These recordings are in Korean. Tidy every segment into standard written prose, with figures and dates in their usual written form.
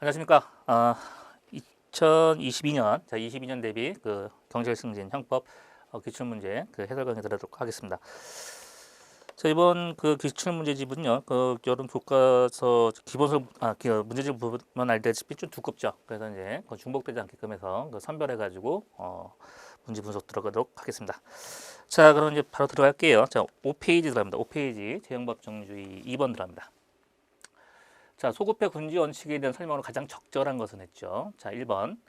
안녕하십니까. 2022년, 22년 대비 그 경찰승진 형법 기출문제 그 해설 강의 들어도록 하겠습니다. 자, 이번 그 기출문제집은요, 그 여름 교과서 기본서, 문제집 보면 알다시피 좀 두껍죠. 그래서 이제 그 중복되지 않게끔 해서 그 선별해가지고, 문제 분석 들어가도록 하겠습니다. 자, 그럼 이제 바로 들어갈게요. 자, 5페이지 들어갑니다. 5페이지 재형법정주의 2번 들어갑니다. 자, 소급해 군지 원칙에 대한 설명으로 가장 적절한 것은 했죠. 자, 1번.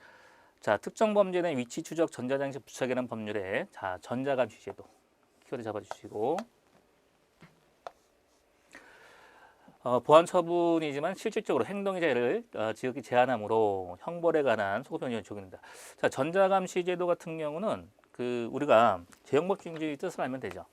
자, 특정 범죄에 대한 위치 추적 전자장치 부착이라는 법률에 자, 전자감시 제도 키워드 잡아주시고 보안 처분이지만 실질적으로 행동의자를 지극히 제한함으로 형벌에 관한 소급형이 적용된다. 자, 전자감시 제도 같은 경우는 그 우리가 재형법정주의 뜻을 알면 되죠.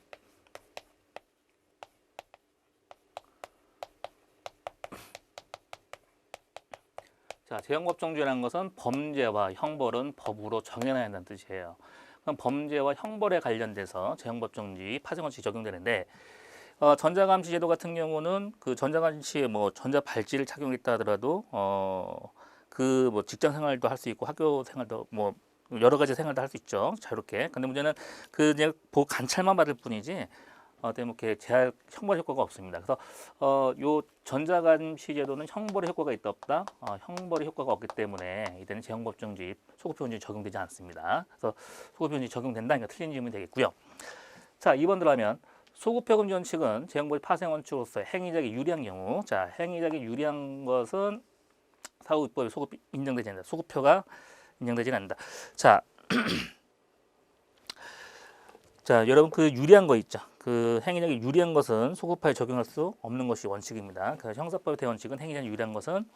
자, 재형법정주의라는 것은 범죄와 형벌은 법으로 정해놔야 한다는 뜻이에요. 그럼 범죄와 형벌에 관련돼서 재형법정주의 파생원칙이 적용되는데 전자감시 제도 같은 경우는 그 전자감시에 뭐 전자발찌를 착용했다 하더라도 그 뭐 직장 생활도 할 수 있고 학교 생활도 뭐 여러 가지 생활도 할 수 있죠. 자유롭게. 근데 문제는 그 그냥 관찰만 받을 뿐이지 때문에 이렇게 제한 형벌 효과가 없습니다. 그래서 요 전자감시 제도는 형벌의 효과가 있다 없다? 형벌의 효과가 없기 때문에 이때는 재형법정주의 소급표현주의 적용되지 않습니다. 그래서 소급표현주의 적용된다. 그러니까 틀린 질문이 되겠고요. 자, 2번 들어가면 소급표금지 원칙은 재형법의 파생 원칙으로서 행위자에게 유리한 경우, 자, 행위자에게 유리한 것은 사후입법에 소급이 인정되지 않는다. 소급표가 인정되지 않는다. 자, 자, 여러분 그 유리한 거 있죠. 그 행위자에게 유리한 것은 소급하에 적용할 수 없는 것이 원칙입니다. 그래서 형사법의 대원칙은 행위자에게 유리한 것은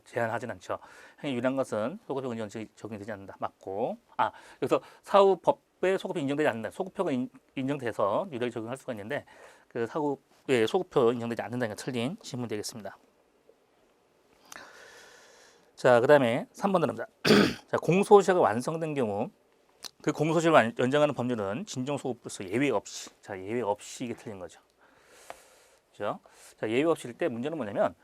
제한하진 않죠. 행위 유리한 것은 소급표 금지 원칙이 적용되지 않는다. 맞고. 그래서 사후법에 소급표 인정되지 않는다. 소급표가 인정돼서 유리하게 적용할 수가 있는데 그 사후에 소급표 인정되지 않는다는 게 틀린 질문이 되겠습니다. 자, 그 다음에 3번 들어갑니다. 자, 공소시효가 완성된 경우 그 공소시효를 연장하는 법률은 진정소급부서 예외 없이. 자, 예외 없이 이게 틀린 거죠. 그죠? 자, 예외 없이일 때 문제는 뭐냐면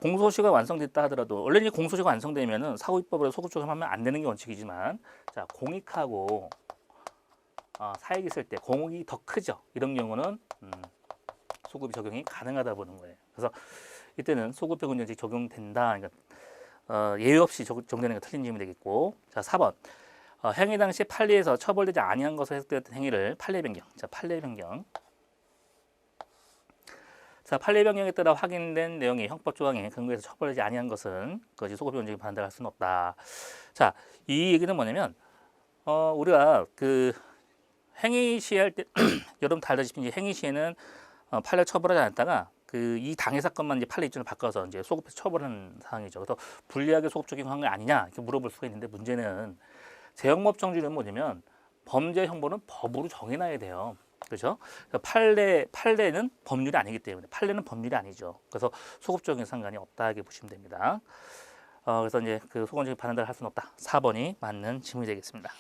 공소시효가 완성됐다 하더라도 원래 이제 공소시효가 완성되면은 사후입법으로 소급 적용하면 안 되는 게 원칙이지만 자, 공익하고 사익이 있을 때 공익이 더 크죠. 이런 경우는 소급이 적용이 가능하다 보는 거예요. 그래서 이때는 소급표 금지 적용된다. 그러니까 예외 없이 적용되는 게 틀린 질문이 되겠고. 자, 4번. 행위 당시 판례에서 처벌되지 아니한 것으로 해석되었던 행위를 판례 변경. 자, 판례 변경. 자, 판례 변경에 따라 확인된 내용이 형법 조항에 근거해서 처벌되지 아니한 것은 그것이 소급 변경이 반대할 수는 없다. 자, 이 얘기는 뭐냐면 우리가 그 행위 시할 때 여러분 다 알다시피 이제 행위 시에는 판례 처벌하지 않았다가 그 이 당해 사건만 이제 판례 입장을 바꿔서 이제 소급해서 처벌하는 상황이죠. 그래서 불리하게 소급 적용한 거 아니냐 이렇게 물어볼 수가 있는데 문제는 재형법정주의는 뭐냐면 범죄 형벌은 법으로 정해놔야 돼요. 그렇죠? 판례는 법률이 아니기 때문에 판례는 법률이 아니죠. 그래서 소급 적용에 상관이 없다게 보시면 됩니다. 그래서 이제 그 소급적인 반환을 할 수는 없다. 4번이 맞는 질문이 되겠습니다.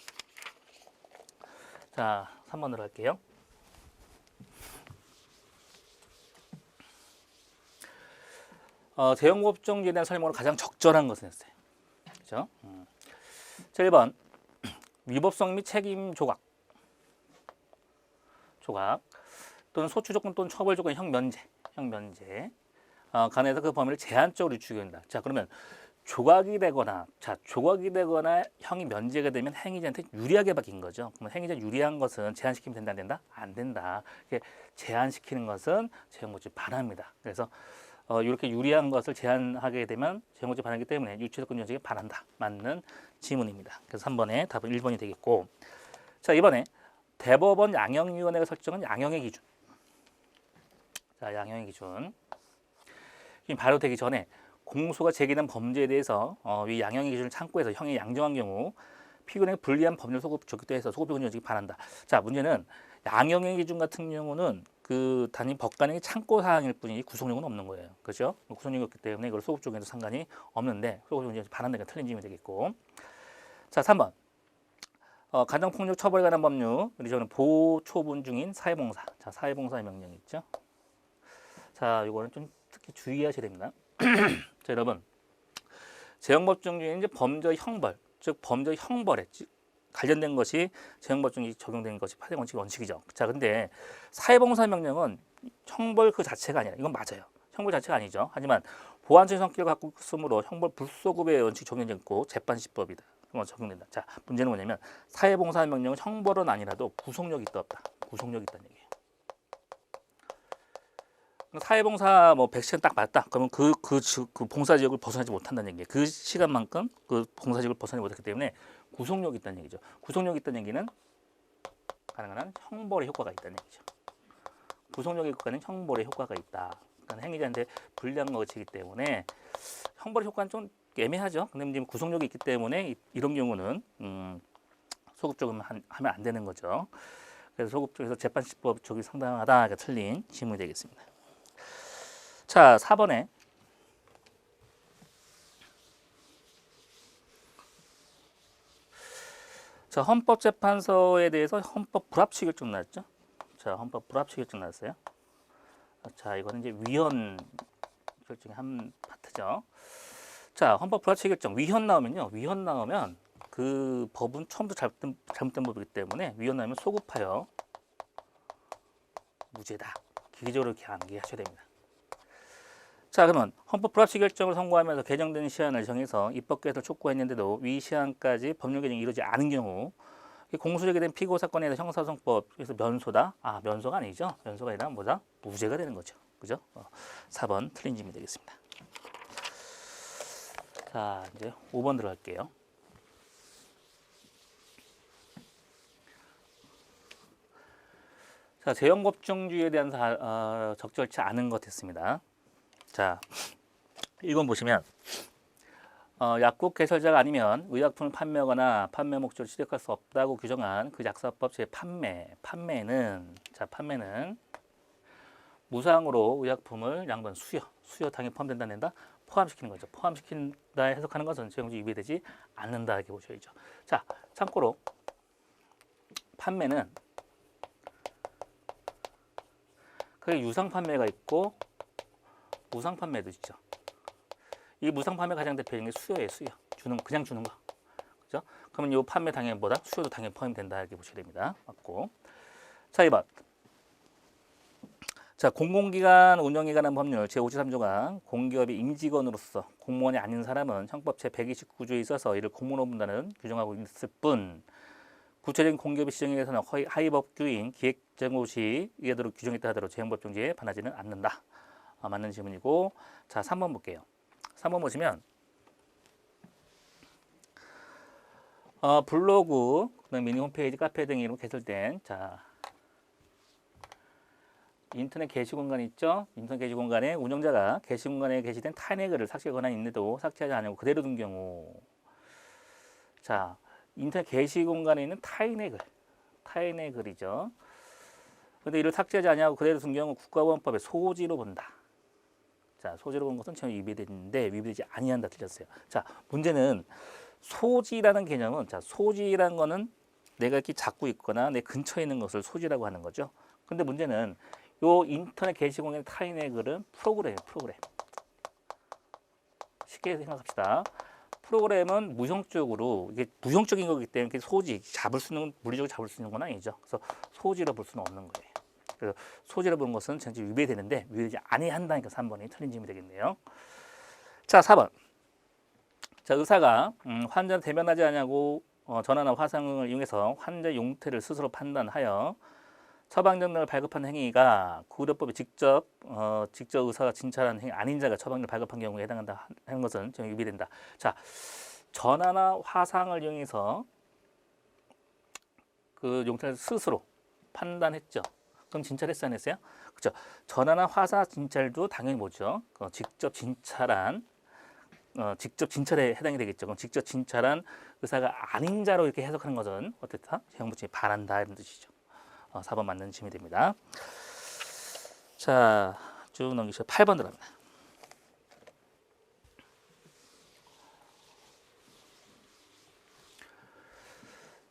자, 3번으로 갈게요. 재형법정주의에 대한 설명으로 가장 적절한 것은 했어요. 그렇죠? 자, 1번 위법성 및 책임 조각 또는 소추 조건 또는 처벌 조건 형면제 간에서 그 범위를 제한적으로 유추한다. 자, 그러면 조각이 되거나 형이 면제가 되면 행위자한테 유리하게 바뀐 거죠. 그러면 행위자 유리한 것은 제한시키면 된다 안 된다? 안 된다. 제한시키는 것은 재형법주의 반합니다. 그래서 이렇게 유리한 것을 제한하게 되면 재형법주의 반하기 때문에 유치조건 전제에 반한다. 맞는 지문입니다. 그래서 3번에 답은 1번이 되겠고. 자, 이번에 대법원 양형위원회가 설정한 양형의 기준. 자, 양형의 기준. 발효되기 전에 공소가 제기된 범죄에 대해서 이 양형의 기준을 참고해서 형이 양정한 경우 피고인에게 불리한 법률 소급 적용돼서 소급 적용 원칙이 반한다. 자, 문제는 양형의 기준 같은 경우는 그 단위 법관에게 참고 사항일 뿐이지 구속력은 없는 거예요. 그렇죠? 구속력이 없기 때문에 이걸 소급 적용에도 상관이 없는데 소급 적용 원칙이 반한다가 틀린 질문이 되겠고. 자, 3번. 가정폭력 처벌에 관한 법률, 우리 저는 보호 처분 중인 사회봉사. 자, 사회봉사의 명령이 있죠. 자, 이거는 좀 특히 주의하셔야 됩니다. 자, 여러분, 재형법정 중에 이제 범죄 형벌, 즉 범죄 형벌에 관련된 것이 재형법정이 적용된 것이 파생 원칙이죠. 자, 근데 사회봉사명령은 형벌 그 자체가 아니라 이건 맞아요. 형벌 자체가 아니죠. 하지만 보완적인 성격을 갖고 있으므로 형벌 불소급의 원칙 적용되고 재판시법이다. 그건 적용된다. 자, 문제는 뭐냐면 사회봉사명령은 형벌은 아니라도 구속력이 있다 없다. 구속력이 있다는 얘기예요. 사회봉사 뭐 100시간 딱 맞다. 그러면 그 봉사지역을 벗어나지 못한다는 얘기예요. 그 시간만큼 그 봉사지역을 벗어나지 못했기 때문에 구속력이 있다는 얘기죠. 구속력이 있다는 얘기는 가능한 형벌의 효과가 있다는 얘기죠. 구속력의 효과는 형벌의 효과가 있다. 그러니까 행위자한테 불리한 것이기 때문에 형벌의 효과는 좀 애매하죠. 근데 지금 구속력이 있기 때문에 이런 경우는 소급적으로 하면 안 되는 거죠. 그래서 소급 쪽에서 재판시법 쪽이 상당하다. 틀린 질문이 되겠습니다. 자, 4번에 자, 헌법재판소에 대해서 헌법 불합치 결정 나왔죠. 자, 헌법 불합치 결정 나왔어요. 자, 이거는 이제 위헌 결정의 한 파트죠. 자, 헌법 불합치 결정 위헌 나오면요. 위헌 나오면 그 법은 처음부터 잘못된 법이기 때문에 위헌 나오면 소급하여 무죄다. 기기적으로 이렇게 암기하셔야 됩니다. 자, 그러면 헌법 불합치 결정을 선고하면서 개정된 시한을 정해서 입법 개정을 촉구했는데도 위 시한까지 법률 개정이 이루어지지 않은 경우 공소제기된 피고 사건에 대해서 형사소송법에서 면소다. 아, 면소가 아니죠. 면소가 아니라 뭐다? 무죄가 되는 거죠. 그죠? 4번 틀린 질문이 되겠습니다. 자, 이제 5번 들어갈게요. 자, 재형법정주의에 대한 적절치 않은 것 했습니다. 자, 1번 보시면 약국 개설자가 아니면 의약품을 판매하거나 판매 목적으로 취득할 수 없다고 규정한 그 약사법 판매는 무상으로 의약품을 양분 수여 당연히 포함된다 낸다 포함시키는 거죠. 포함시킨다 해석하는 것은 재형주의 위배되지 않는다 이렇게 보셔야죠. 자, 참고로 판매는 그게 유상 판매가 있고 무상 판매도 있죠. 이 무상 판매 가장 대표적인 게 수여예요. 그냥 주는 거. 그죠? 그러면 이 판매 당연히 뭐다? 수여도 당연히 포함된다 이렇게 보셔야 됩니다. 맞고. 자, 2번. 자, 공공기관 운영에 관한 법률 제53조가 공기업의 임직원으로서 공무원이 아닌 사람은 형법 제129조에 있어서 이를 공무원 분단은 규정하고 있을 뿐 구체적인 공기업의 시정에 대해서는 하위법규인 기획재정시 이하대로 규정했다 하더라도 재형법정지에 반하지는 않는다. 맞는 질문이고. 자, 3번 볼게요. 3번 보시면 블로그, 그다음 미니 홈페이지, 카페 등 이런 개설된 자 인터넷 게시 공간 있죠? 인터넷 게시 공간에 운영자가 게시 공간에 게시된 타인의 글을 삭제 권한이 있는데도 삭제하지 않고 그대로 둔 경우 자 인터넷 게시 공간에 있는 타인의 글이죠. 근데 이를 삭제하지 않냐고 그대로 둔 경우 국가보안법의 소지로 본다. 자, 소지로 본 것은 전혀 위배되는데 위배되지 아니한다 틀렸어요. 자, 문제는 소지라는 개념은 자, 소지라는 거는 내가 이렇게 잡고 있거나 내 근처에 있는 것을 소지라고 하는 거죠. 근데 문제는 요 인터넷 게시공간의 타인의 글은 프로그램. 쉽게 생각합시다. 프로그램은 무형적으로 이게 무형적인 거기 때문에 소지 잡을 수 있는 물리적으로 잡을 수 있는 건 아니죠. 그래서 소지로 볼 수는 없는 거예요. 그래서 소지로 보는 것은 전체 위배되는데 위배되지 아니한다니까 3번이 틀린 질문이 되겠네요. 자, 4번. 자, 의사가 환자를 대면하지 않냐고 전화나 화상을 이용해서 환자 용태를 스스로 판단하여 처방전 등을 발급한 행위가 구의료법에 직접 의사가 진찰한 행위 아닌 자가 처방전을 발급한 경우에 해당한다 하는 것은 좀 위배된다. 자, 전화나 화상을 이용해서 그 용태를 스스로 판단했죠. 그럼 진찰했어요, 안 했어요? 그렇죠. 전화나 화상 진찰도 당연히 뭐죠? 직접 진찰에 해당이 되겠죠. 그럼 직접 진찰한 의사가 아닌 자로 이렇게 해석하는 것은 어떻다? 재형법정지에 반한다 이런 뜻이죠. 4번 맞는 질문이 됩니다. 자, 쭉 넘기시죠. 8번 들어갑니다.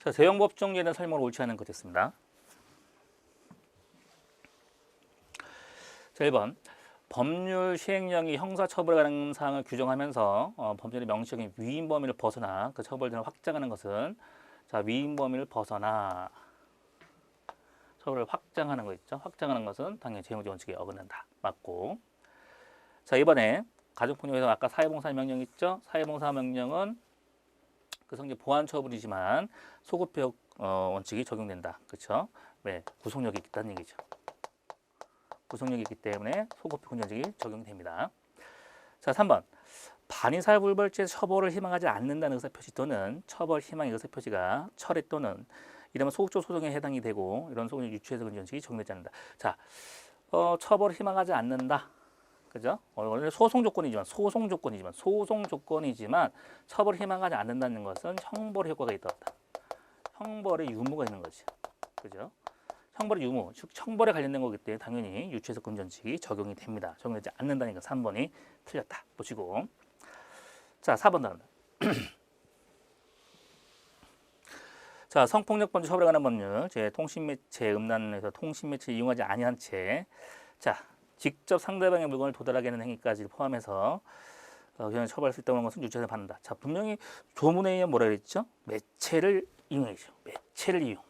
자, 재형법정지에 대한 설명을 옳지 않은 것 됐습니다. 자, 1번. 법률 시행령이 형사처벌에 관한 사항을 규정하면서 범죄의 명시적인 위임 범위를 벗어나 그 처벌을 확장하는 것은 자 위임 범위를 벗어나 처벌을 확장하는 거 있죠. 확장하는 것은 당연히 재형제 원칙에 어긋난다. 맞고. 자 이번에 가정폭력에서 아까 사회봉사 명령 있죠. 사회봉사 명령은 그 성질 보완 처분이지만 소급적 원칙이 적용된다. 그렇죠? 왜? 구속력이 있다는 얘기죠. 구속력이 있기 때문에 소급적 원칙이 적용됩니다. 자 3번 반의사불벌죄 처벌을 희망하지 않는다는 의사표시 또는 처벌 희망의 의사표시가 철회 또는 이러면 소극적 소송에 해당이 되고 이런 소송을 유추해서 근지 원칙이 적용되지 않는다. 자 처벌을 희망하지 않는다. 그죠? 원래 소송 조건이지만 처벌을 희망하지 않는다는 것은 형벌의 효과가 있다 없다. 형벌의 유무가 있는 거지. 그죠? 형벌의 유무, 즉 형벌에 관련된 거기 때문에 당연히 유추해석 금전칙이 적용이 됩니다. 적용되지 않는다니까 3번이 틀렸다. 보시고. 자, 4번 나온다. 자, 성폭력 범죄 처벌에 관한 법률, 제 통신매체 음란에서 통신매체 이용하지 아니한 채, 자, 직접 상대방의 물건을 도달하게 하는 행위까지 포함해서 그냥 처벌할 수 있다는 것은 유죄를 받는다. 자, 분명히 조문에 의하면 뭐라 그랬죠? 매체를 이용해죠. 매체를 이용.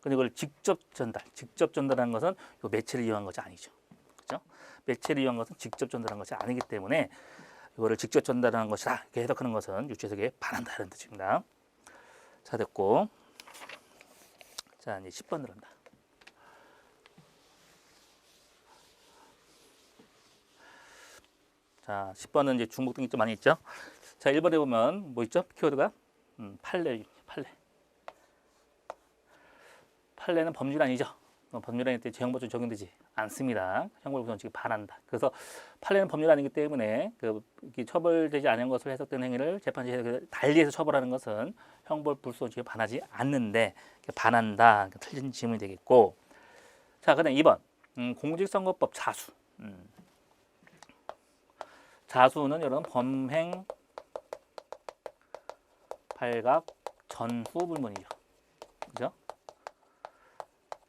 근데 이걸 직접 전달한 것은 이 매체를 이용한 것이 아니죠. 그렇죠? 매체를 이용한 것은 직접 전달한 것이 아니기 때문에 이거를 직접 전달하는 것이다. 이렇게 해석하는 것은 유죄석에 반한다 이런 뜻입니다. 자, 됐고. 자, 이제 10번 들어간다. 자, 10번은 이제 중복 등기 좀 많이 있죠. 자, 1번에 보면 뭐 있죠? 키워드가 판례. 판례는 법률 아니죠. 법률 아닐 때 재형벌죄 적용되지 않습니다. 형벌 원칙이 반한다. 그래서 판례는 법률 아니기 때문에 처벌되지 않은 것으로 해석된 행위를 재판시에 달리해서 처벌하는 것은 형벌 불소 원칙에 반하지 않는데 반한다. 틀린 질문이 되겠고. 자, 그다음 2번 공직선거법 자수. 자수는 여러분 범행 발각 전후 불문이죠. 그죠?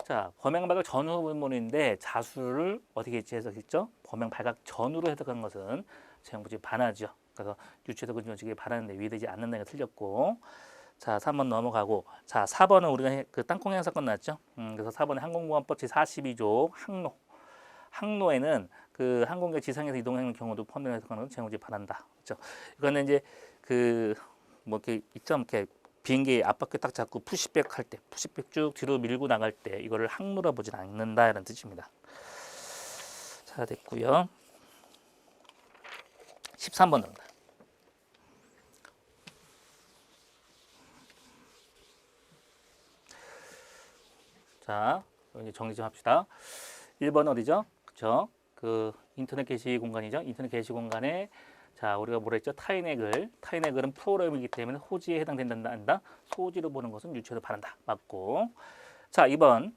자, 범행 발각 전후 불문인데 자수를 어떻게 해석했죠? 범행 발각 전후로 해석한 것은 재형벌죄 반하죠. 그래서 유추해석 근지원칙에 반하는데 위배되지 않는다는 게 틀렸고. 자, 3번 넘어가고. 자, 4번은 우리가 그 땅콩 해양 사건 나왔죠. 그래서 4번에 항공보안법 제42조 항로. 항로에는 그 항공기 지상에서 이동하는 경우도 포함되는 해석하는 것은 재형벌죄 반한다. 그렇죠? 이거는 이제 그 뭐 이렇게 있죠. 이렇게 비행기 앞바퀴 딱 잡고 푸시백 할 때, 푸시백 쭉 뒤로 밀고 나갈 때 이거를 항로라 보진 않는다 이런 뜻입니다. 자, 됐고요. 13번 나온다. 자, 이제 정리 좀 합시다. 1번 어디죠? 그렇죠? 그 인터넷 게시 공간이죠. 인터넷 게시 공간에 자, 우리가 뭐라 했죠? 타인의 글은 프로그램이기 때문에 호지에 해당된다. 소지로 보는 것은 유추해서 반한다. 맞고. 자, 2번.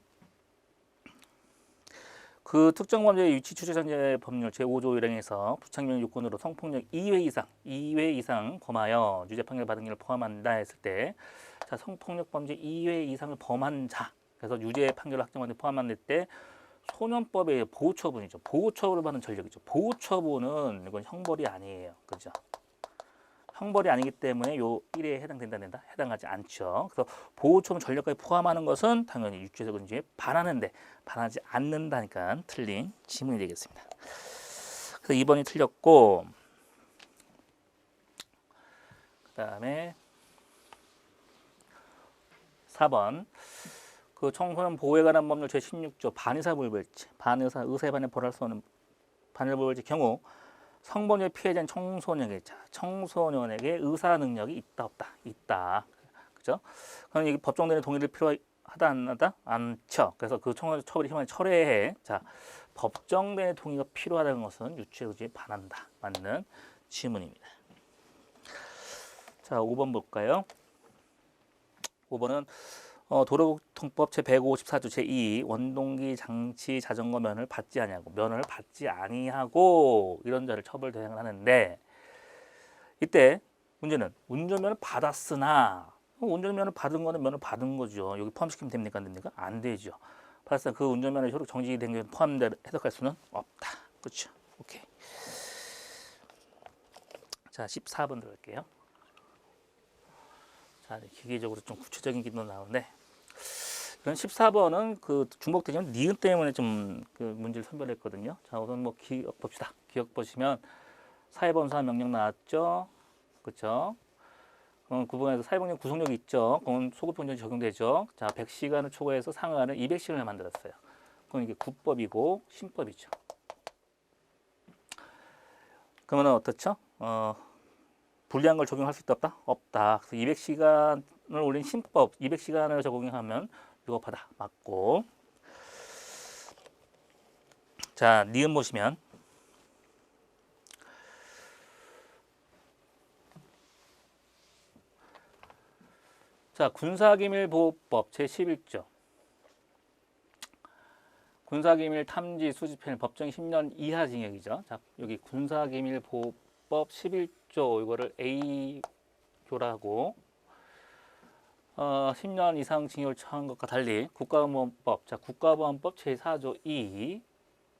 그 특정 범죄의 유치 추적 전제 법률 제5조 1항에서 부착명 요건으로 성폭력 2회 이상 범하여 유죄 판결 받은 일을 포함한다 했을 때, 자, 성폭력 범죄 2회 이상을 범한 자, 그래서 유죄 판결을 확정받는 데 포함한다 때 소년법의 보호처분이죠. 보호처분을 받는 전력이죠. 보호처분은 이건 형벌이 아니에요. 그죠? 형벌이 아니기 때문에 요 1회에 해당된다. 해당하지 않죠. 그래서 보호처분 전력까지 포함하는 것은 당연히 유죄적 근지에 반하는데 반하지 않는다니까 틀린 지문이 되겠습니다. 그래서 2번이 틀렸고, 그 다음에 4번 그 청소년 보호에 관한 법률 제16조 반의사불벌죄, 의사에 반해 벌할 수 없는 반의사불벌죄 경우 성범죄 피해자인 청소년에게 의사 능력이 있다 없다? 있다. 그죠? 그럼 이게 법정대의 동의를 필요하다 안 하다? 않죠. 그래서 그 청소년 처벌이 희망을 철회해. 자, 법정대의 동의가 필요하다는 것은 유추의 의지에 반한다. 맞는 질문입니다. 자, 5번 볼까요? 5번은 도로교통법 제154조 제2 원동기 장치 자전거 면허를 받지 아니하고 이런 자를 처벌 대상을 하는데, 이때 문제는 운전면허를 받았으나 운전면허를 받은 거는 면허를 받은 거죠. 여기 포함시키면 됩니까? 안 됩니까? 안 되죠. 받았으나 그 운전면허 효력 정지된 게 포함된 해석할 수는 없다. 그렇죠? 오케이. 자, 14번 들어갈게요. 자, 기계적으로 좀 구체적인 기도 나오는데, 그럼 14번은 그 중복되지만 니은 때문에 좀 그 문제를 선별했거든요. 자, 우선 뭐 기억 봅시다. 기억 보시면 사회범사 명령 나왔죠. 그렇죠? 구분해서 사회법령 구속력이 있죠. 그건 소급법령이 적용되죠. 자, 100시간을 초과해서 상하는 200시간을 만들었어요. 그럼 이게 구법이고 신법이죠. 그러면 어떻죠? 불리한 걸 적용할 수 있다 없다? 없다. 그래서 200시간을 올린 신법 200시간을 적용하면 위법하다. 맞고. 자, 니은 보시면 자, 군사기밀보호법 제11조. 군사기밀 탐지 수집행위 법정 10년 이하 징역이죠. 자, 여기 군사기밀보호법 11조 이거를 A조라고 10년 이상 징역을 처한 것과 달리 국가보안법, 자, 국가보안법 제4조 2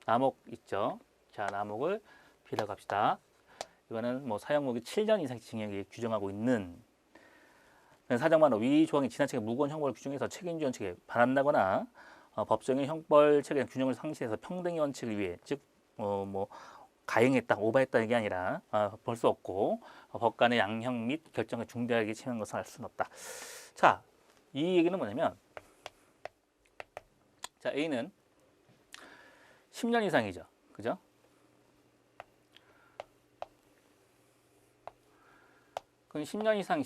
남목 있죠. 자, 남목을 B라고 합시다. 이거는 뭐 사형무기 7년 이상 징역이 규정하고 있는 사정만으로 위 조항이 지나치게 무거운 형벌을 규정해서 책임지 원칙에 반한다거나 법정의 형벌 체계 균형을 상실해서 평등의 원칙을 위해 즉 뭐 가행했다, 오버했다 이게 아니라 볼 수 없고 법관의 양형 및 결정에 중대하게 침해한 것을 알 수는 없다. 자, 이 얘기는 뭐냐면 자, A는 10년 이상이죠. 그죠? 그럼 10년 이상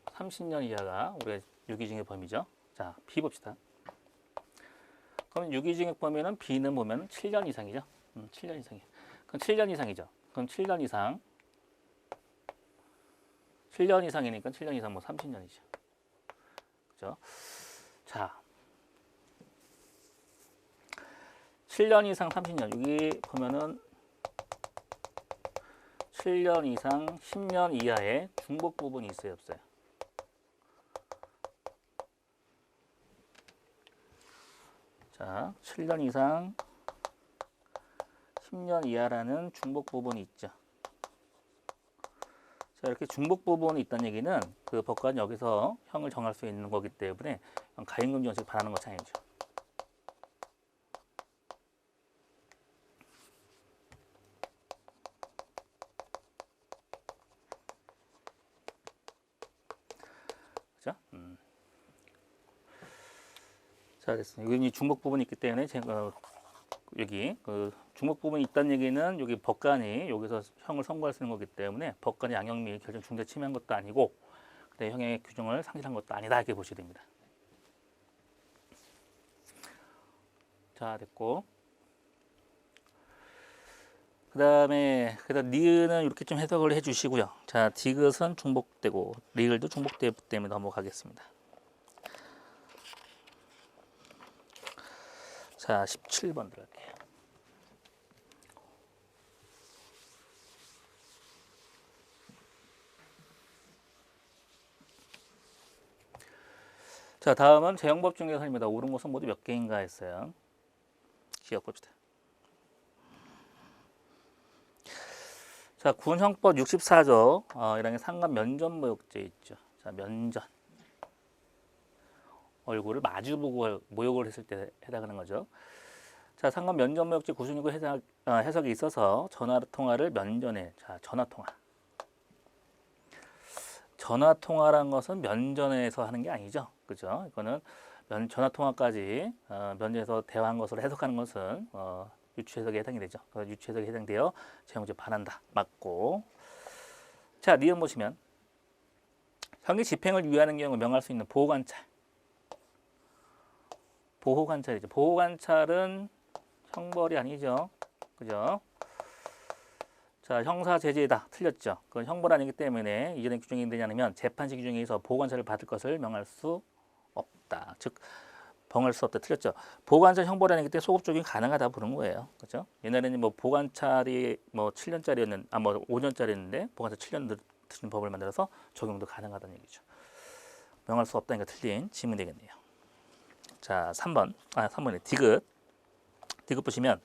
30년 이하가 우리가 유기징역 범위죠. 자, B 봅시다. 그럼 유기징역 범위는 B는 보면 7년 이상이죠. 7년 이상이에요. 그럼 7년 이상이죠. 그럼 7년 이상 7년 이상이니까 7년 이상 뭐 30년이죠. 그죠? 자, 7년 이상 30년 여기 보면은 7년 이상 10년 이하의 중복 부분이 있어요, 없어요? 자, 7년 이상 10년 이하라는 중복 부분이 있죠. 자, 이렇게 중복 부분이 있다는 얘기는 그 법관이 여기서 형을 정할 수 있는 거기 때문에 가행금지 원칙을 바라는 것이 아니죠. 그죠? 자, 됐습니다. 여기 중복 부분이 있기 때문에 제가 여기 그 중복 부분이 있다는 얘기는 여기 법관이 여기서 형을 선고할 수 있는 거기 때문에 법관의 양형 및 결정 중대 침해한 것도 아니고 그때 형의 규정을 상실한 것도 아니다 이렇게 보셔야 됩니다. 자, 됐고 그다음에 니은은 이렇게 좀 해석을 해주시고요. 자, 디귿은 중복되고 리을도 중복되기 때문에 넘어가겠습니다. 자, 17번 들어갈게요. 자, 다음은 재형법 중에서입니다. 옳은 것은 모두 몇 개인가 했어요. 기억 봅시다. 자, 군형법 64조 1항에 상관 면전모욕죄 있죠. 자, 면전. 얼굴을 마주보고 모욕을 했을 때 해당하는 거죠. 자, 상관 면전모욕죄 구순이고 해석이 있어서 전화통화를 면전에. 자, 전화통화. 전화통화란 것은 면전에서 하는 게 아니죠. 그죠? 이거는 전화통화까지 면전에서 대화한 것으로 해석하는 것은 유추해석에 해당이 되죠. 유추해석에 해당되어 재형죄 반한다. 맞고. 자, 니은 보시면 형기 집행을 유예하는 경우 명할 수 있는 보호관찰. 보호관찰이죠. 보호관찰은 형벌이 아니죠. 그죠? 자, 형사 제재다. 틀렸죠. 그건 형벌 아니기 때문에 이전에 규정이 되지 않으면 재판시 규정에 의해서 보호관찰을 받을 것을 명할 수 없다. 즉, 범할 수 없다. 틀렸죠. 보호관찰 형벌이 아니기 때문에 소급 적용이 가능하다 부른 거예요. 그죠? 옛날에는 뭐 보호관찰이 뭐 7년짜리였는, 뭐 5년짜리였는데 보호관찰 7년 드는 법을 만들어서 적용도 가능하다는 얘기죠. 명할 수 없다니까 틀린 지문이 되겠네요. 자, 3번에 디귿. 디귿 보시면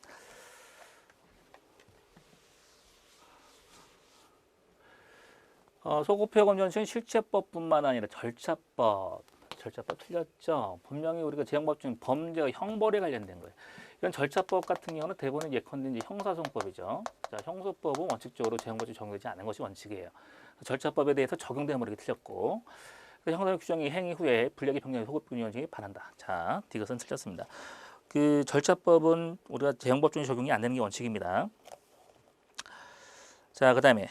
소급해 검정식은 실체법뿐만 아니라 절차법 틀렸죠. 분명히 우리가 재형법 중에 범죄와 형벌에 관련된 거예요. 이런 절차법 같은 경우는 대부분 예컨대 이제 형사소송법이죠. 자, 형소법은 원칙적으로 재형법이 적용되지 않은 것이 원칙이에요. 절차법에 대해서 적용되는 모르게 틀렸고, 형사적 규정이 행위 후에 불리하게 변경의 소급균형이 반한다. 자, 이것은 틀렸습니다. 그 절차법은 우리가 재형법 중에 적용이 안 되는 게 원칙입니다. 자, 그다음에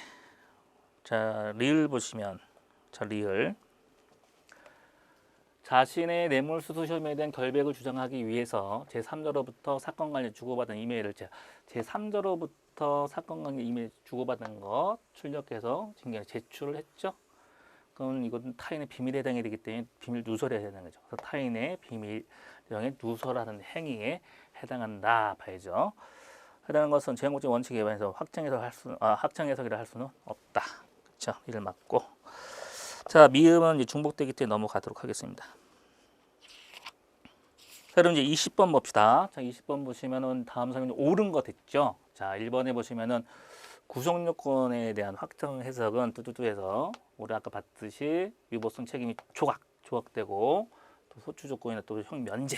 자, 리을 보시면 자, 리을 자신의 뇌물수수 혐의에 대한 결백을 주장하기 위해서 제3자로부터 사건 관련 주고받은 이메일을 제3자로부터 사건 관련 이메일 주고받은 것 출력해서 증거에 제출을 했죠. 그럼 이것은 타인의 비밀에 해당이 되기 때문에 비밀 누설에 해당하는 거죠. 그래서 타인의 비밀 내용에 누설하는 행위에 해당한다 봐야죠. 해당하는 것은 재형법적 원칙에 의해서 확정 해석이라 할 수는 없다. 그렇죠? 이를 맞고. 자, 미음은 이제 중복되기 때문에 넘어가도록 하겠습니다. 자, 그럼 이제 20번 봅시다. 자, 20번 보시면은 다음 설명 옳은 거 됐죠? 자, 1번에 보시면은 구속 요건에 대한 확정 해석은 뚜뚜뚜해서 우리 아까 봤듯이 위법성 책임이 조각되고 또 소추 조건이나 또 형 면제.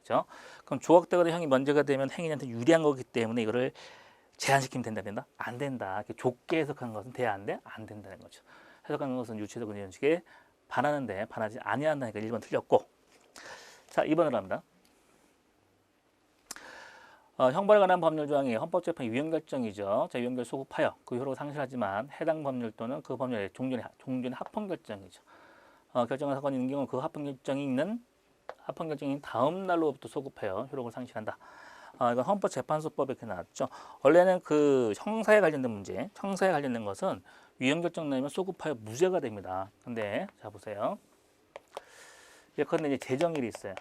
그렇죠? 그럼 조각되거나 형이 면제가 되면 행위자한테 유리한 거기 때문에 이거를 제한시키면 된다? 안 된다. 이렇게 좁게 해석한 것은 돼야 안 돼? 안 된다는 거죠. 해석하는 것은 유치적 원칙에 반하는데 반하지 아니한다니까 1번 틀렸고. 자, 2번으로 합니다. 형벌에 관한 법률 조항이 헌법재판의 유형결정이죠. 자, 유형결 소급하여 그 효력을 상실하지만 해당 법률 또는 그 법률의 종전의 합헌결정이죠. 결정한 사건이 있는 경우 그 합헌결정이 다음 날로부터 소급하여 효력을 상실한다. 이건 헌법재판소법에 이렇게 나왔죠. 원래는 그 형사에 관련된 문제, 형사에 관련된 것은 위헌결정 내면 소급하여 무죄가 됩니다. 근데 자 보세요. 예컨대 이제 재정일이 있어요.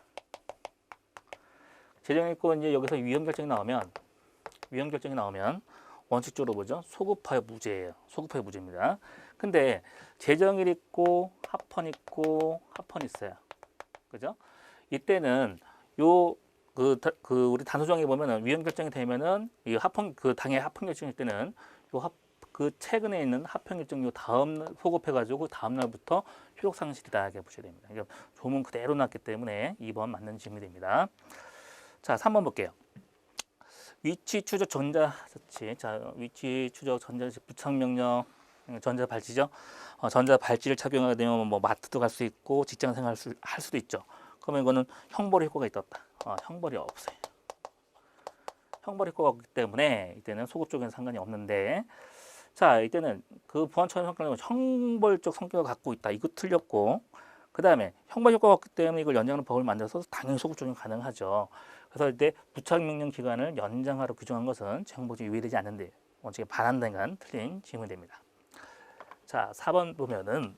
재정일 있고 이제 여기서 위헌결정이 나오면 원칙적으로 뭐죠? 소급하여 무죄예요. 소급하여 무죄입니다. 근데 재정일 있고 합헌 있어요. 그죠? 이때는 우리 단소정에 보면은 위헌결정이 되면은 이 당의 합헌결정일 때는 최근에 있는 합헌결정 다음 소급해가지고 다음 날부터 효력 상실이다 이렇게 보셔야 됩니다. 그러니까 조문 그대로 났기 때문에 2번 맞는 질문이 됩니다. 자, 3번 볼게요. 위치 추적 전자서치. 자, 위치 추적 전자서치 부착명령 전자발찌죠. 전자발찌를 착용하게 되면 뭐 마트도 갈 수 있고 직장 생활 할 수도 있죠. 그러면 이거는 형벌 효과가 있었다. 형벌이 없어요. 형벌 효과가 없기 때문에 이때는 소급적인 상관이 없는데, 자, 이때는 그 보안처분 성격은 형벌적 성격을 갖고 있다. 이거 틀렸고, 그 다음에 형벌 효과가 없기 때문에 이걸 연장하는 법을 만들어서 당연히 소급 적용 가능하죠. 그래서 이때 부착명령 기간을 연장하러 규정한 것은 재형법에 위배되지 않는데 원칙에 반한다는 건 틀린 질문이 됩니다. 자, 4번 보면은,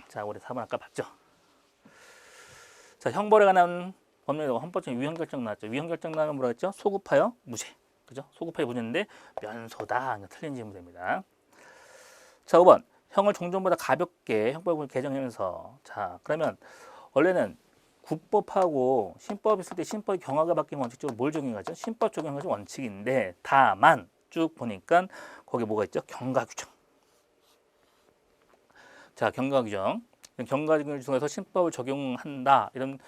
자, 우리 4번 아까 봤죠? 자, 형벌에 관한 법률 헌법적인 위헌결정 나왔죠. 위헌결정 나면 뭐라 했죠? 소급하여 무죄. 그죠? 소급하여 무죄인데 면소다. 틀린 질문 됩니다. 자, 5번. 형을 종전보다 가볍게 형법을 개정하면서, 자, 그러면 원래는 국법하고 신법 있을 때 신법의 경화가 바뀌면 원칙적으로 뭘 적용하죠? 신법 적용하는 것이 원칙인데, 다만 쭉 보니까 거기 뭐가 있죠? 경과규정. 자, 경과규정. 경과규정 중에서 신법을 적용한다 이런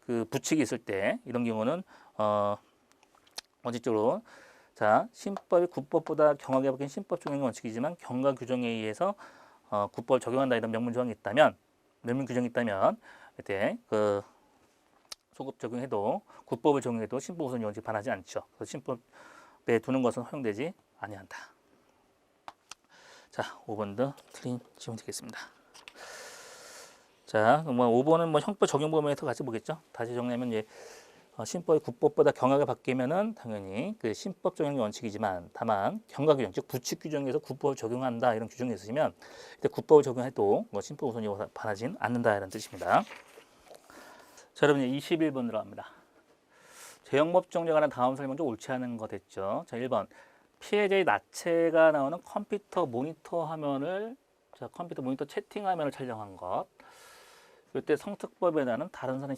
그 부칙이 있을 때 이런 경우는 원칙적으로 자, 신법이 국법보다 경하게 바뀐 신법 적용이 원칙이지만 경과 규정에 의해서 국법을 적용한다 이런 명문 규정이 있다면 이때 그 소급 적용해도 국법을 적용해도 신법 우선 원칙 반하지 않죠. 그래서 신법에 두는 것은 허용되지 아니한다. 자, 5번도 틀린 질문 되겠습니다. 자, 뭐 5번은 뭐 형법 적용 범위에서 같이 보겠죠. 다시 정리하면 이제 신법이 국법보다 경하게 바뀌면은 당연히 그 신법 적용이 원칙이지만 다만 경과 규정 즉 부칙 규정에서 국법을 적용한다 이런 규정이 있으시면 이때 국법을 적용해도 뭐 신법 우선이 반하진 않는다 이런 뜻입니다. 자, 여러분 21번 들어갑니다. 재형법 정리에 관한 다음 설명 좀 옳지 않은 거 됐죠. 자, 1번 피해자의 나체가 나오는 컴퓨터 모니터 화면을 컴퓨터 모니터 채팅 화면을 촬영한 것. 이때 성특법에 나는 다른 사람의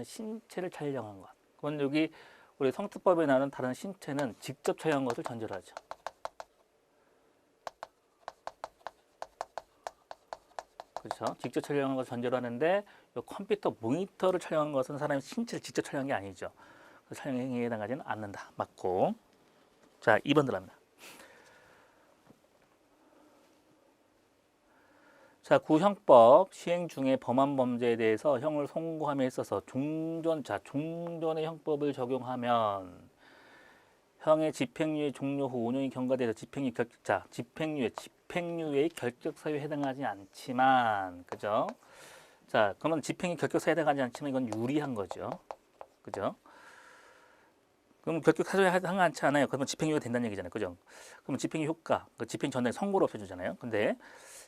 신체를 촬영한 것. 그건 여기 우리 성특법에 나는 다른 신체는 직접 촬영한 것을 전제로 하죠. 그렇죠? 직접 촬영한 걸 전제로 하는데 이 컴퓨터 모니터를 촬영한 것은 사람이 신체를 직접 촬영한 게 아니죠. 그 촬영 행위에 해당하지는 않는다. 맞고. 자, 2번 들어갑니다. 자, 구형법 시행 중에 범한 범죄에 대해서 형을 선고함에 있어서 종전의 형법을 적용하면 형의 집행유예 종료 후 5년이 경과돼서 집행유예 결격 사유에 해당하지 않지만, 그죠? 자, 그러면 집행유예 결격 사유에 해당하지 않지만 이건 유리한 거죠, 그죠? 그럼 결격 사유에 해당하지 않아요. 그러면 집행유예가 된다는 얘기잖아요, 그죠? 그러면 집행유예 효과, 그 집행 전에 선고를 없애주잖아요. 근데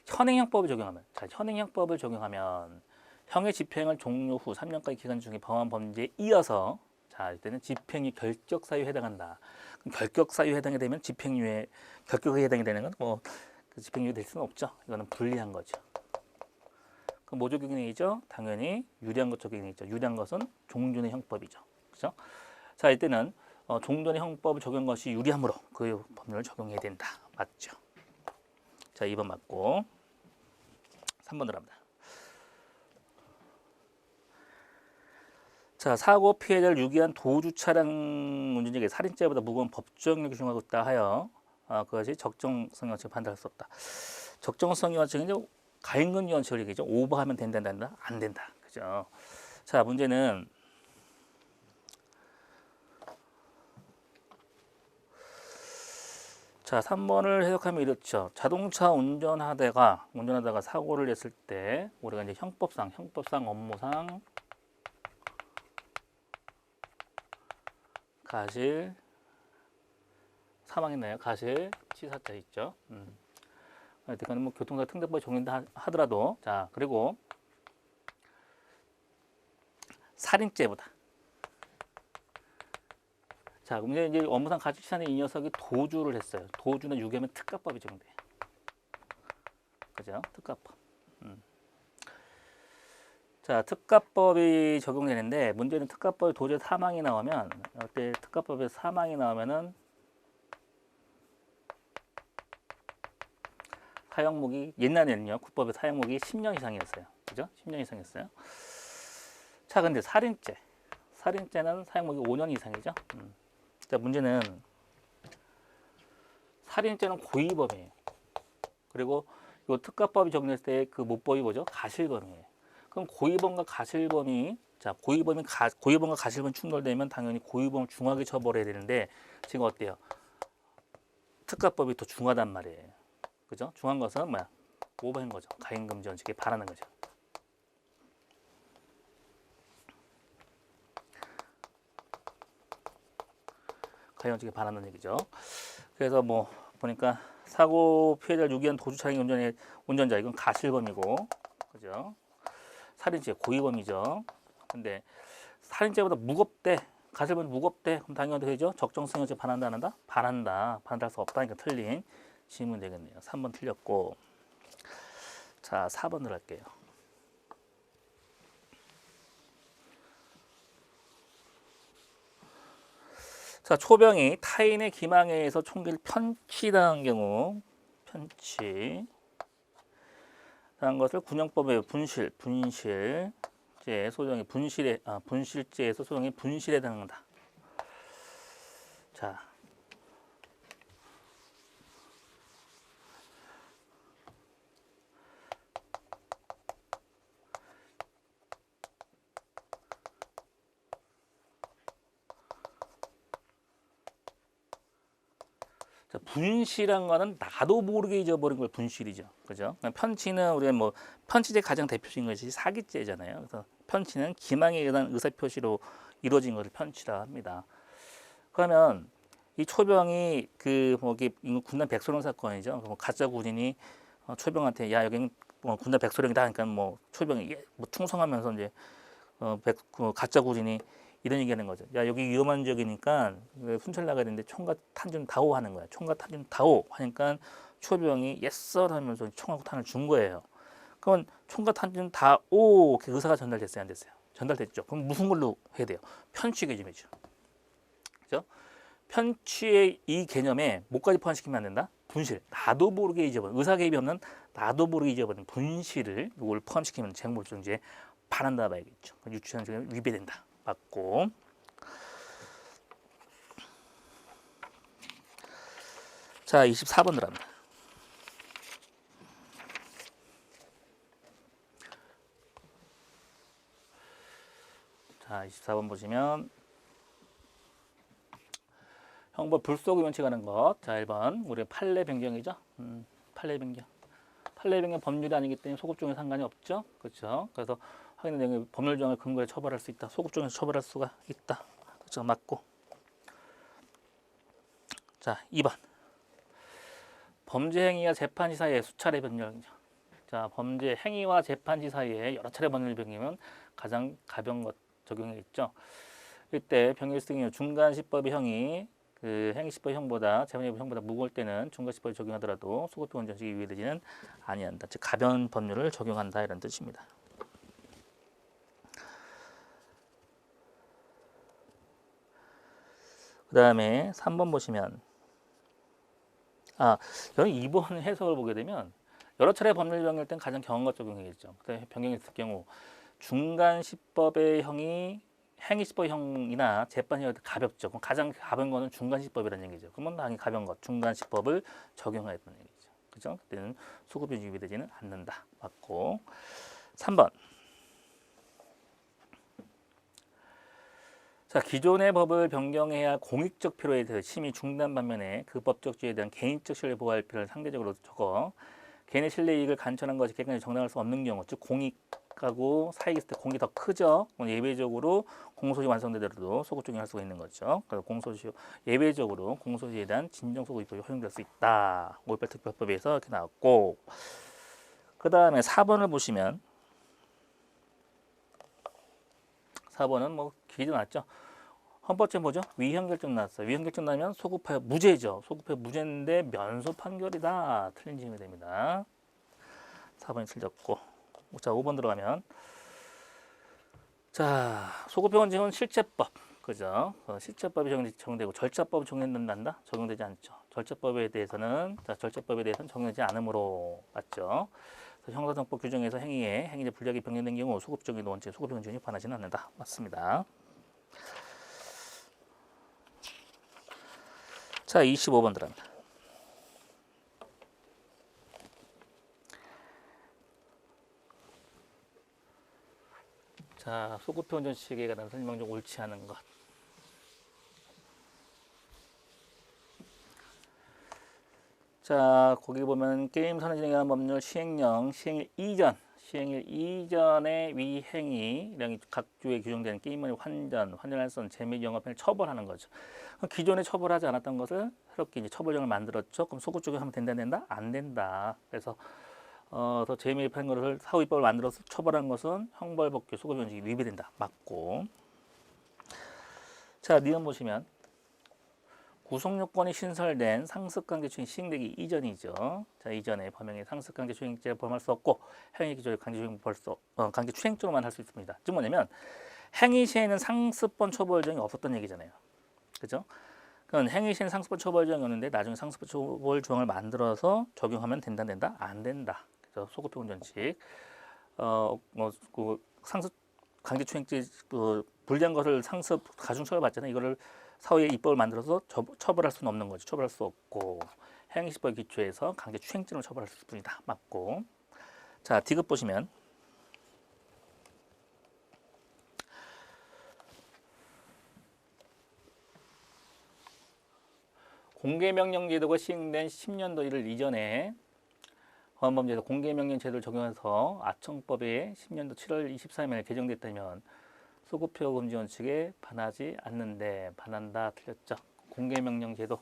현행형법을 적용하면, 자, 현행형법을 적용하면 형의 집행을 종료 후 3년까지 기간 중에 범한 범죄에 이어서, 자, 이때는 집행유예 결격 사유에 해당한다. 그럼 결격 사유에 해당이 되면 집행유예 결격에 해당이 되는 건 뭐 그 집행유예 될 수는 없죠. 이거는 불리한 거죠. 그럼 뭐 적용이 되죠? 당연히 유리한 것 적용이 되죠. 유리한 것은 종전의 형법이죠. 그죠? 자, 이때는 종전의 형법을 적용한 것이 유리하므로 그 법률을 적용해야 된다. 맞죠? 자, 2번 맞고 3번 들어갑니다. 자, 사고 피해자를 유기한 도주 차량 운전자에게 살인죄보다 무거운 법정형을 규정하고 있다 하여 그것이 적정성 원칙을 판단할 수 없다. 적정성 원칙은 이제 가임금 원칙을 얘기죠. 오버하면 된다, 안 된다. 그죠? 자, 문제는 자, 3번을 해석하면 이렇죠. 자동차 운전하다가 사고를 냈을 때 우리가 이제 형법상 업무상 가실 사망했나요? 가실 치사자 있죠. 그건 뭐 교통사 특례법에 적용된다 하더라도, 자, 그리고 살인죄보다, 자, 그럼 이제 업무상 가중치사는 이 녀석이 도주를 했어요. 도주는 유기하면 특가법이 적용돼요. 그죠? 특가법. 자, 특가법이 적용되는데 문제는 특가법에 도주에 사망이 나오면, 이때 특가법에 사망이 나오면은 사형목이, 옛날에는요, 국법의 사형목이 10년 이상이었어요. 그죠? 10년 이상이었어요. 자, 근데 살인죄는 사형목이 5년 이상이죠. 자, 문제는 살인죄는 고의범이에요. 그리고 이 특가법이 적용됐을 때 그 모법이 뭐죠? 가실범이에요. 그럼 고의범과 가실범이, 자, 고의범과 가실범이 충돌되면 당연히 고의범을 중하게 처벌해야 되는데 지금 어때요? 특가법이 더 중하단 말이에요. 그죠? 중한 것은 뭐야? 오버한 거죠. 가임금지 원칙에 반하는 거죠. 가임 원칙에 반하는 얘기죠. 그래서 뭐 보니까 사고 피해자를 유기한 도주 차량 운전자 이건 가실범이고, 그죠? 살인죄 고의범이죠. 근데 살인죄보다 무겁대, 가실범이 무겁대. 그럼 당연히 되죠. 적정성 원칙에 반한다, 안 한다? 반할 수 없다니까 틀린 질문 되겠네요. 3번 틀렸고, 자, 4번을 할게요. 자, 초병이 타인의 기망에 의해서 총기를 편취당한 경우, 편취 당한 것을 군형법의 분실죄 소정의 분실죄에서 소정의 분실에 해당한다. 자, 분실한 거는 나도 모르게 잊어버린 걸 분실이죠. 그죠? 편취는 우리가 뭐 편취죄 가장 대표적인 것이 사기죄잖아요. 그래서 편취는 기망에 의한 의사표시로 이루어진 것을 편취라 합니다. 그러면 이 초병이 그 뭐기 군단 백소령 사건이죠. 뭐 가짜 군인이 초병한테 야 여기는 뭐 군단 백소령이다 하니까 뭐 초병이 뭐 충성하면서 이제 가짜 군인이 이런 얘기하는 거죠. 야 여기 위험한 지역이니까 순찰 나가야 되는데 총과 탄 좀 다오 하는 거야. 총과 탄 좀 다오 하니까 초병이 예썰 하면서 총하고 탄을 준 거예요. 그러면 총과 탄 좀 다오 그 의사가 전달됐어요, 안 됐어요? 전달됐죠. 그럼 무슨 걸로 해야 돼요? 편취 개념이죠. 그죠? 편취의 이 개념에 뭐까지 포함시키면 안 된다? 분실, 나도 모르게 잊어버린, 의사 개입이 없는 나도 모르게 잊어버린 분실을 이걸 포함시키면 쟁몰정지에 반한다 봐야겠죠. 유치원증에 위배된다. 맞고. 자, 24번 들어갑니다. 자, 24번 보시면 형벌 불소급 원칙하는 것. 자, 1번 우리 판례 변경이죠. 판례 변경. 판례 변경 법률이 아니기 때문에 소급종에 상관이 없죠. 그렇죠. 그래서 확인된 내용의 법률 조항을 근거에 처벌할 수 있다. 소급종에서 처벌할 수가 있다. 그렇죠. 맞고. 자, 2번. 범죄 행위와 재판시 사이에 수차례 변경이죠. 자, 범죄 행위와 재판시 사이에 여러 차례 법률 변경이면 가장 가벼운 것 적용이겠죠. 이때 변경일수 경우 중간시법의 형이 그 행위시법 형보다 재판시법 형보다 무거울 때는 중간시법을 적용하더라도 소급형 원칙이 유예되지는 아니한다. 즉 가벼운 법률을 적용한다 이런 뜻입니다. 그 다음에 3번 보시면 여기 2번 해석을 보게 되면 여러 차례 법률 변경일 땐 가장 경험과 적용이겠죠. 그때 변경했을 경우 중간시법의 형이 행위시법형이나 재판형이 가볍죠. 그럼 가장 가벼운 거는 중간시법이라는 얘기죠. 그러면 당연히 가벼운 것, 중간시법을 적용하였다는 얘기죠. 그죠? 그때는 소급이 유예되지는 않는다. 맞고. 3번. 자, 기존의 법을 변경해야 할 공익적 필요에 대해서 심의 중단 반면에 그 법적 지위에 대한 개인적 신뢰를 보호할 필요를 상대적으로 적어 개인의 신뢰 이익을 간천한 것이 객관적으로 정당할 수 없는 경우, 즉 공익하고 사익이 있을 때 공익이 더 크죠. 예외적으로 공소시 완성되더라도 소급적용을 할 수가 있는 거죠. 그래서 공소시 예외적으로 공소시에 대한 진정소급 입법이 허용될 수 있다. 5.18 특별법에서 이렇게 나왔고, 그 다음에 4번을 보시면 4번은 뭐 길이도 났죠. 헌법재 뭐죠? 위헌결정 나왔어요. 위헌결정 나면 소급하여 무죄죠. 소급하여 무죄인데 면소 판결이다. 틀린 질문이 됩니다. 4번이 틀렸고. 자, 5번 들어가면 자, 소급형 원칙은 실체법. 그죠? 실체법이 적용되고 절차법은 적용된다? 적용되지 않죠. 절차법에 대해서는 적용되지 않으므로 맞죠. 형사정법 규정에서 행위제 불리하게 변경된 경우 소급적인 원칙, 소급형 원칙이 반하지는 않는다. 맞습니다. 자, 25번 들어갑니다. 자, 소급형 원칙에 관한 설명 중 옳지 않은 것. 자, 거기 보면 게임 선언 진행하는 법률 시행령, 시행일 이전의 위행위령이 각주에 규정되는 게임의 환전할 수 없는 재미 영업행위를 처벌하는 거죠. 기존에 처벌하지 않았던 것을 새롭게 이제 처벌령을 만들었죠. 그럼 소급 적용하면 된다? 안 된다. 그래서 더 재미입한 것을 사후입법을 만들어서 처벌한 것은 형벌법규 소급 원칙이 위배된다. 맞고. 자, 니은 보시면 구속요건이 신설된 상습강제추행 시행되기 이전이죠. 자, 이전에 범행의 상습강제추행죄를 범할 수 없고 행위 기존의 강제추행죄로만 할 수 있습니다. 즉 뭐냐면 행위 시에는 상습범 처벌정이 없었던 얘기잖아요. 그죠? 그건 행위 시에는 상습범 처벌정이 없는데 나중에 상습범 처벌 조항을 만들어서 적용하면 된다? 안 된다. 그래서 소급형 원칙. 그 상습 강제추행죄 불리한 것을 상습 가중처벌 받잖아요. 이거를 사후에 입법을 만들어서 처벌할 수는 없는 거죠. 처벌할 수 없고 행위시법 기초에서 강제추행죄로 처벌할 수 뿐이다. 맞고. 자, 디귿 보시면 공개명령 제도가 시행된 10년도 일을 이전에 헌법제도 공개명령 제도를 적용해서 아청법에 10년도 7월 23일 개정됐다면 소급표 금지 원칙에 반하지 않는데 반한다. 틀렸죠. 공개명령 제도.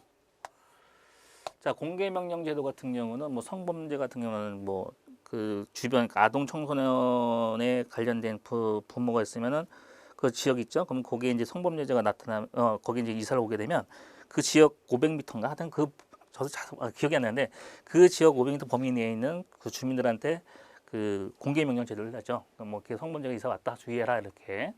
자, 공개명령 제도 같은 경우는 뭐 성범죄 같은 경우는 뭐 그 주변 아동 청소년에 관련된 부모가 있으면은 그 지역 있죠. 그럼 거기에 이제 성범죄자가 나타나면 거기 이제 이사를 오게 되면 그 지역 500m인가 하여튼 저도 기억이 안 나는데 그 지역 500m 범위 내에 있는 그 주민들한테 그 공개명령 제도를 하죠. 뭐 이렇게 성범죄가 이사 왔다 주의해라 이렇게.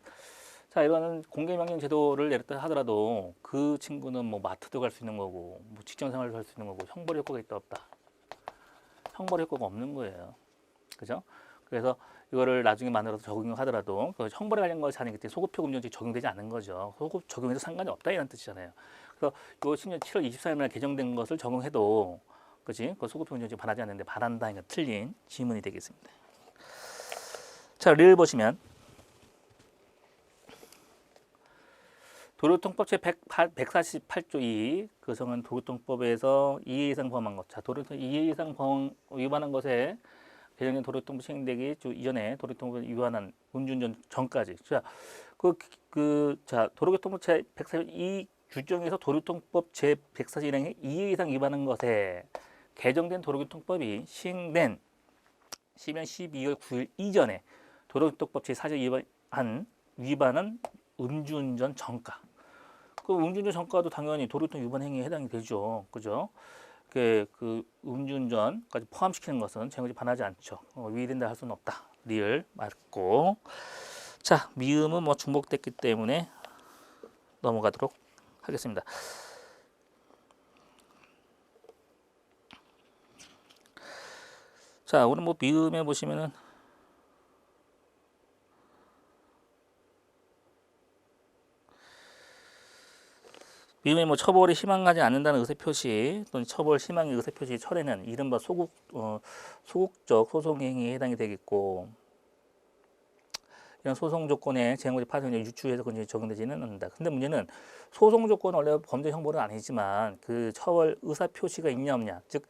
자, 이거는 공개명령 제도를 내렸다 하더라도 그 친구는 뭐 마트도 갈 수 있는 거고, 뭐 직장 생활도 할 수 있는 거고, 형벌 효과가 있다 없다. 형벌 효과가 없는 거예요. 그죠? 그래서 이거를 나중에 만들어서 적용하더라도 그 형벌에 관련 것이 아니기 때문에 소급표 금전지 적용되지 않는 거죠. 소급 적용해서 상관이 없다 이런 뜻이잖아요. 그래서 요 10년 7월 24일 날 개정된 것을 적용해도 그지? 그 소급표 금전지 반하지 않는데 반한다. 그러니까 틀린 지문이 되겠습니다. 자, 를 보시면 도로통법 제 148조 2 그성은 도로통법에서 2회 이상 범한 것. 자, 도로통 2회 이상 위반한 것에 개정된 도로통법 시행되기 이전에 도로통법 위반한 음주운전 전까지. 자, 자, 도로교통법 제 142 규정에서 도로통법 제 141행에 2회 이상 위반한 것에 개정된 도로교통법이 시행된 10년 12월 9일 이전에 도로교통법 제 40 위반은 음주운전 전과. 그 음주운전 전과도 당연히 도로교통 위반 행위에 해당이 되죠. 그죠? 그 음주운전까지 포함시키는 것은 쟁의지 반하지 않죠. 위된다 할 수는 없다. 리을 맞고. 자, 미음은 뭐 중복됐기 때문에 넘어가도록 하겠습니다. 자, 오늘 뭐 미음에 보시면은 미음에 뭐 처벌이 희망하지 않는다는 의사 표시 또는 처벌 희망의 의사 표시 철회는 이른바 소극적 소송 행위에 해당이 되겠고 이런 소송 조건에 재량고지 파생을 유추해서 그건 적용되지는 않는다. 근데 문제는 소송 조건은 원래 범죄 형벌은 아니지만 그 처벌 의사 표시가 있냐 없냐, 즉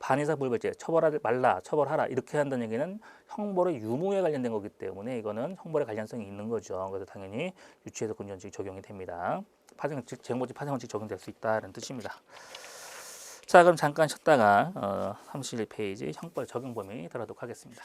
반의사 불벌죄, 처벌하지 말라, 처벌하라 이렇게 한다는 얘기는 형벌의 유무에 관련된 거기 때문에 이거는 형벌의 관련성이 있는 거죠. 그래서 당연히 유추해서 근전직 적용이 됩니다. 파생, 즉 재량고지 파생원칙 적용될 수 있다는 뜻입니다. 자, 그럼 잠깐 쉬었다가 31페이지 형벌 적용 범위 들어가도록 하겠습니다.